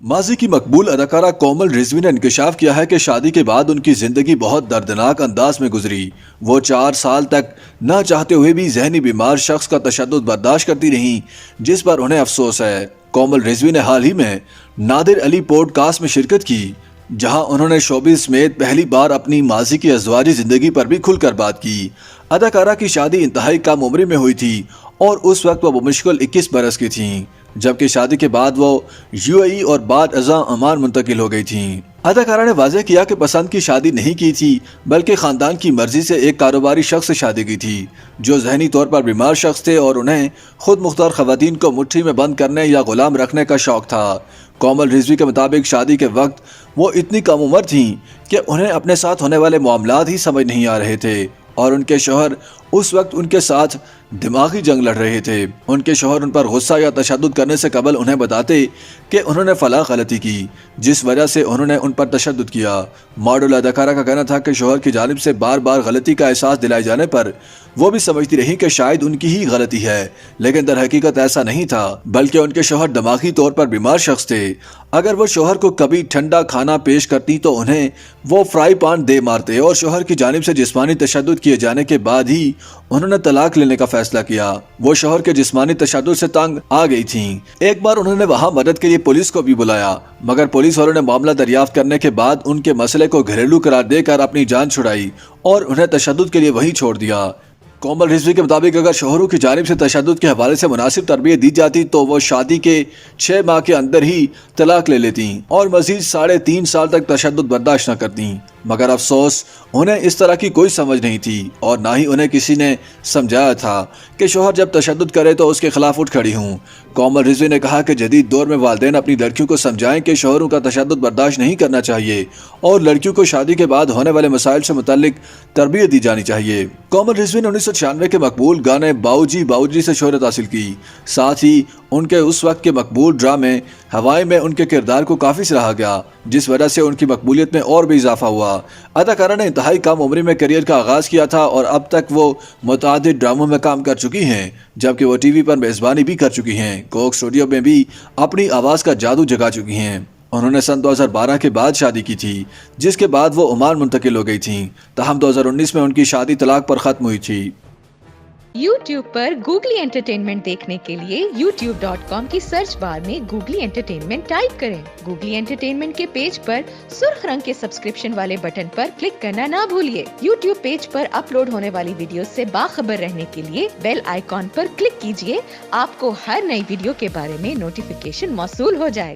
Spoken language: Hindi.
माजी की मकबूल अदाकारा कोमल रिजवी ने इंकशाफ किया है कि शादी के बाद उनकी जिंदगी बहुत दर्दनाक अंदाज में गुजरी। वो 4 साल तक न चाहते हुए भी जहनी बीमार शख्स का तशद्दुद बर्दाश्त करती रहीं, जिस पर उन्हें अफसोस है। कोमल रिजवी ने हाल ही में नादिर अली पॉडकास्ट में शिरकत की, जहां उन्होंने शोबिज़ समेत पहली बार अपनी माजी की अज़वाजी जिंदगी पर भी खुलकर बात की। अदाकारा की शादी इंतहाई कम उम्र में हुई थी और उस वक्त वो बमुश्किल 21 बरस की थीं, जबकि शादी के बाद वो यूएई और बाद अज़ा ओमान मुंतकिल हो गई थीं। अदाकारा ने वाज़ेह किया कि पसंद की शादी नहीं की थी, बल्कि खानदान की मर्जी से एक कारोबारी शख्स से शादी की थी, जो जहनी तौर पर बीमार शख्स थे और उन्हें खुद मुख्तार खवातीन को मुट्ठी में बंद करने या गुलाम रखने का शौक था। कोमल रिजवी के मुताबिक शादी के वक्त वो इतनी कम उम्र थीं कि उन्हें अपने साथ होने वाले मामलात ही समझ नहीं आ रहे थे और उनके शौहर उस वक्त उनके साथ दिमागी जंग लड़ रहे थे। उनके शौहर उन पर गुस्सा या तशद्दुद करने से कबल उन्हें बताते कि उन्होंने फला गलती की, जिस वजह से उन्होंने उन पर तशद्दुद किया। मॉडल अदाकारा का कहना था कि शौहर की जानिब से बार बार गलती का एहसास दिलाए जाने पर वो भी समझती रही कि शायद उनकी ही गलती है, लेकिन दर हकीकत ऐसा नहीं था, बल्कि उनके शौहर दिमागी तौर पर बीमार शख्स थे। अगर वो शौहर को कभी ठंडा खाना पेश करती तो उन्हें वो फ्राई पान दे मारते और शौहर की जानिब से जिस्मानी तशद्दुद किए जाने के बाद ही उन्होंने तलाक लेने का फैसला किया। वो शौहर के जिस्मानी तशद्दुद से तंग आ गई थीं। एक बार उन्होंने वहां मदद के लिए पुलिस को भी बुलाया, मगर पुलिस वालों ने मामला दरियाफ्त करने के बाद उनके मसले को घरेलू करार देकर अपनी जान छुड़ाई और उन्हें तशद्दुद के लिए वहीं छोड़ दिया। कोमल रिजवी के मुताबिक अगर शौहरों की जानिब से तशद्दुद के हवाले से मुनासिब तरबियत दी जाती तो वो शादी के 6 माह के अंदर ही तलाक ले लेती और मजीद 3.5 साल तक तशद्दुद बर्दाश्त न करती, मगर अफसोस उन्हें इस तरह की कोई समझ नहीं थी और ना ही उन्हें किसी ने समझाया था कि शौहर जब तशद्दुद करे तो उसके खिलाफ उठ खड़ी हूँ। कोमल रिजवी ने कहा कि जदीद दौर में वालिदैन अपनी लड़कियों को समझाएं कि शौहरों का तशद्दुद बर्दाश्त नहीं करना चाहिए और लड़कियों को शादी के बाद होने वाले मसाइल से मुतल्लिक तरबियत दी जानी चाहिए। कोमल रिजवी ने 1996 के मकबूल गाने बाऊजी बाऊजी से शोहरत हासिल की। साथ ही उनके उस वक्त के मकबूल ड्रामे हवाएं में उनके किरदार को काफ़ी सराहा गया, जिस वजह से उनकी मकबूलियत में और भी इजाफा हुआ। अदाकारा ने इंतहाई कम उम्र में करियर का आगाज़ किया था और अब तक वो मुतादिद ड्रामों में काम कर चुकी हैं, जबकि वो टीवी पर मेज़बानी भी कर चुकी हैं। कोक स्टूडियो में भी अपनी आवाज़ का जादू जगा चुकी हैं। उन्होंने सन 2012 के बाद शादी की थी, जिसके बाद वो ओमान मुंतकिल हो गई थीं। ताहम 2019 में उनकी शादी तलाक पर ख़त्म हुई थी। YouTube पर गूगली एंटरटेनमेंट देखने के लिए youtube.com की सर्च बार में गूगली एंटरटेनमेंट टाइप करें। गूगली एंटरटेनमेंट के पेज पर सुर्ख रंग के सब्सक्रिप्शन वाले बटन पर क्लिक करना ना भूलिए। YouTube पेज पर अपलोड होने वाली वीडियो से बाखबर रहने के लिए बेल आइकॉन पर क्लिक कीजिए। आपको हर नई वीडियो के बारे में नोटिफिकेशन मौसूल हो जाएगा।